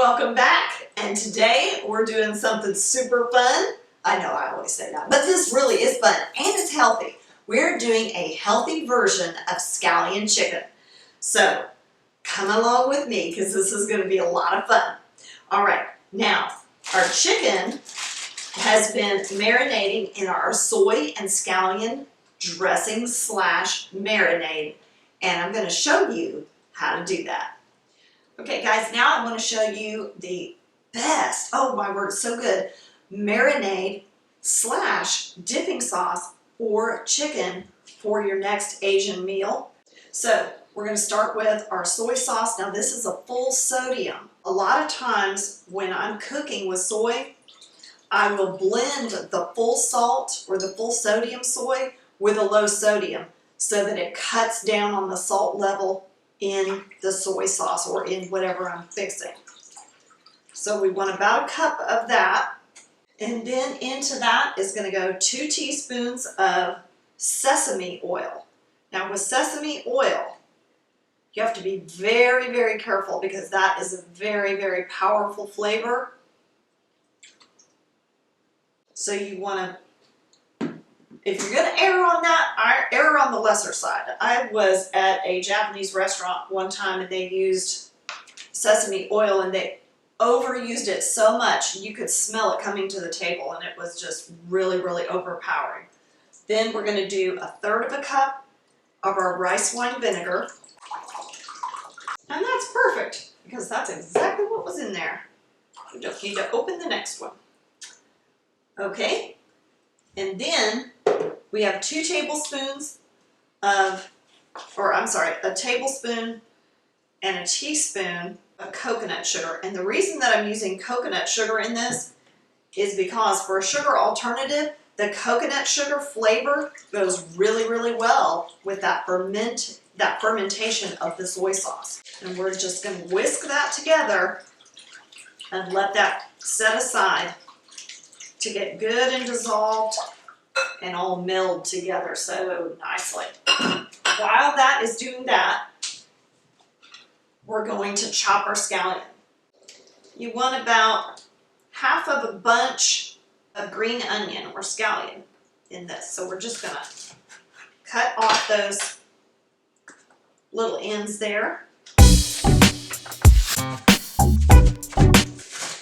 Welcome back, and today we're doing something super fun. I know I always say that, but this really is fun and it's healthy. We're doing a healthy version of scallion chicken. So come along with me because this is going to be a lot of fun. All right, now our chicken has been marinating in our soy and scallion dressing slash marinade, and I'm going to show you how to do that. Okay guys, now I'm going to show you the best, oh my word, it's so good, marinade slash dipping sauce for chicken for your next Asian meal. So we're going to start with our soy sauce. Now this is a full sodium. A lot of times when I'm cooking with soy, I will blend the full salt or the full sodium soy with a low sodium so that it cuts down on the salt level in the soy sauce or in whatever I'm fixing. So we want about a cup of that, and then into that is going to go 2 teaspoons of sesame oil. Now with sesame oil, you have to be very, very careful because that is a very, very powerful flavor. So you want to, if you're going to err on that, err on the lesser side. I was at a Japanese restaurant one time and they used sesame oil and they overused it so much you could smell it coming to the table, and it was just really, really overpowering. Then we're going to do 1/3 of a cup of our rice wine vinegar. And that's perfect because that's exactly what was in there. We don't need to open the next one. Okay, and then we have 2 tablespoons of, a tablespoon and a teaspoon of coconut sugar. And the reason that I'm using coconut sugar in this is because for a sugar alternative, the coconut sugar flavor goes really, really well with that fermentation of the soy sauce. And we're just going to whisk that together and let that set aside to get good and dissolved and all meld together so nicely. While that is doing that, we're going to chop our scallion. You want about half of a bunch of green onion or scallion in this. So we're just going to cut off those little ends there.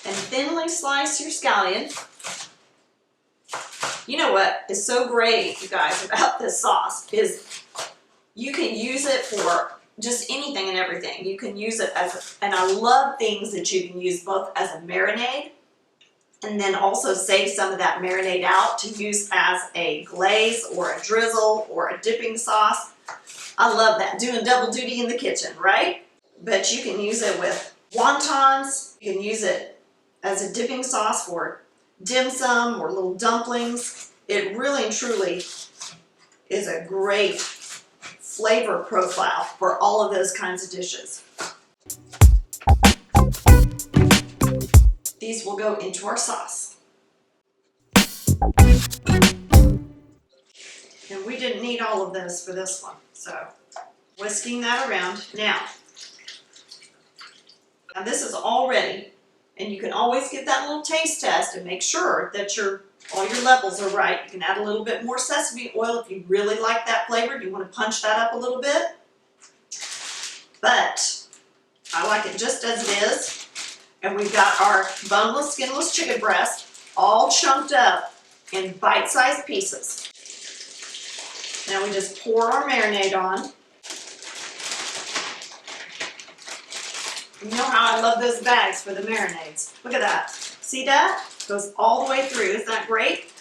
And thinly slice your scallion. You know what is so great, you guys, about this sauce is you can use it for just anything and everything. You can use it as, and I love things that you can use both as a marinade and then also save some of that marinade out to use as a glaze or a drizzle or a dipping sauce. I love that, doing double duty in the kitchen, right? But you can use it with wontons, you can use it as a dipping sauce for dim sum or little dumplings. It really and truly is a great flavor profile for all of those kinds of dishes. These will go into our sauce. And we didn't need all of those for this one, so whisking that around. Now this is all ready. And you can always get that little taste test and make sure that all your levels are right. You can add a little bit more sesame oil if you really like that flavor. You want to punch that up a little bit. But I like it just as it is. And we've got our boneless, skinless chicken breast all chunked up in bite-sized pieces. Now we just pour our marinade on. You know how I love those bags for the marinades. Look at that. See that? Goes all the way through. Isn't that great?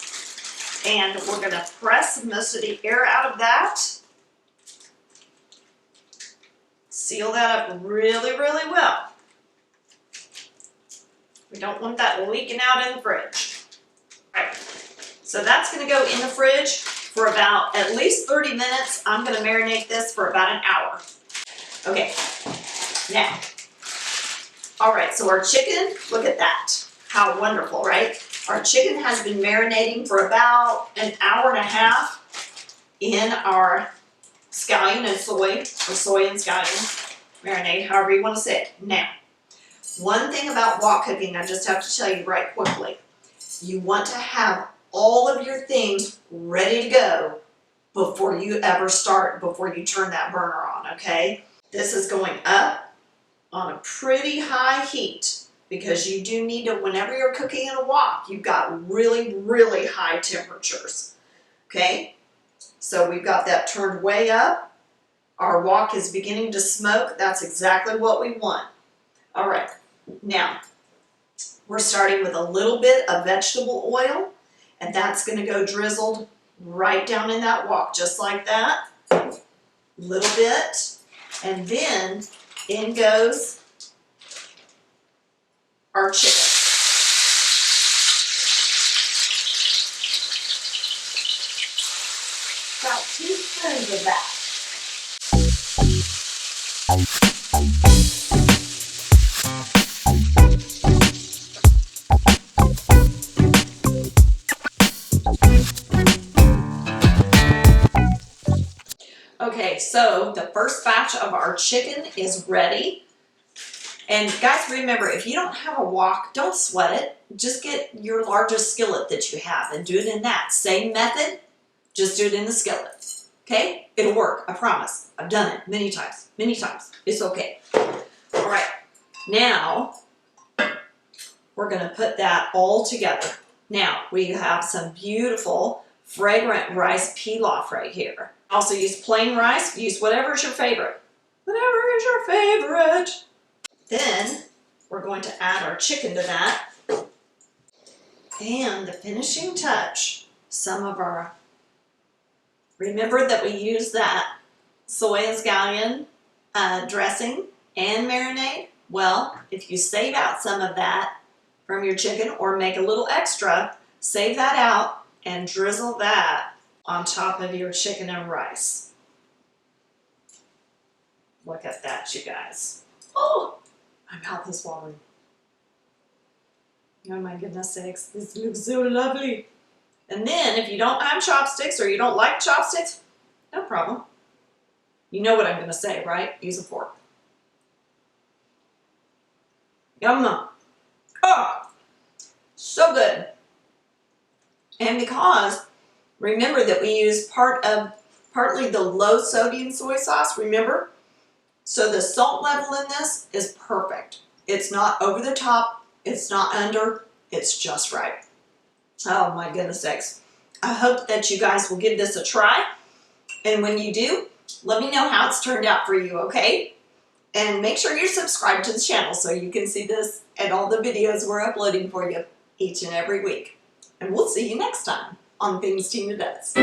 And we're going to press most of the air out of that. Seal that up really, really well. We don't want that leaking out in the fridge. All right. So that's going to go in the fridge for about at least 30 minutes. I'm going to marinate this for about an hour. Okay. Now, all right, so our chicken, look at that. How wonderful, right? Our chicken has been marinating for about an hour and a half in our scallion and soy, or soy and scallion marinade, however you want to say it. Now, One thing about wok cooking, I just have to tell you right quickly. You want to have all of your things ready to go before you ever start, before you turn that burner on, okay? This is going up on a pretty high heat because you do need to, whenever you're cooking in a wok, you've got really, really high temperatures, okay? So we've got that turned way up. Our wok is beginning to smoke. That's exactly what we want. All right, now we're starting with a little bit of vegetable oil, and that's going to go drizzled right down in that wok, just like that. Little bit, and then in goes our chicken. About 2 spoons of that. Okay, so the first batch of our chicken is ready. And guys, remember, if you don't have a wok, don't sweat it. Just get your largest skillet that you have and do it in that. Same method, just do it in the skillet. Okay? It'll work, I promise. I've done it many times, many times. It's okay. All right, now we're gonna put that all together. Now, we have some beautiful, fragrant rice pilaf right here. Also use plain rice, use whatever's your favorite. Whatever is your favorite. Then we're going to add our chicken to that. And the finishing touch, some of our, remember that we use that soy and scallion dressing and marinade? Well, if you save out some of that from your chicken or make a little extra, save that out and drizzle that on top of your chicken and rice. Look at that, you guys. Oh, my mouth is watering. Oh my goodness sakes, this looks so lovely. And then if you don't have chopsticks or you don't like chopsticks, no problem. You know what I'm gonna say, right? Use a fork. Yum. Oh, so good. And because remember that we use partly the low sodium soy sauce, remember? So the salt level in this is perfect. It's not over the top, it's not under, it's just right. Oh my goodness sakes. I hope that you guys will give this a try. And when you do, let me know how it's turned out for you, okay? And make sure you're subscribed to the channel so you can see this and all the videos we're uploading for you each and every week. And we'll see you next time on Things Tina Does.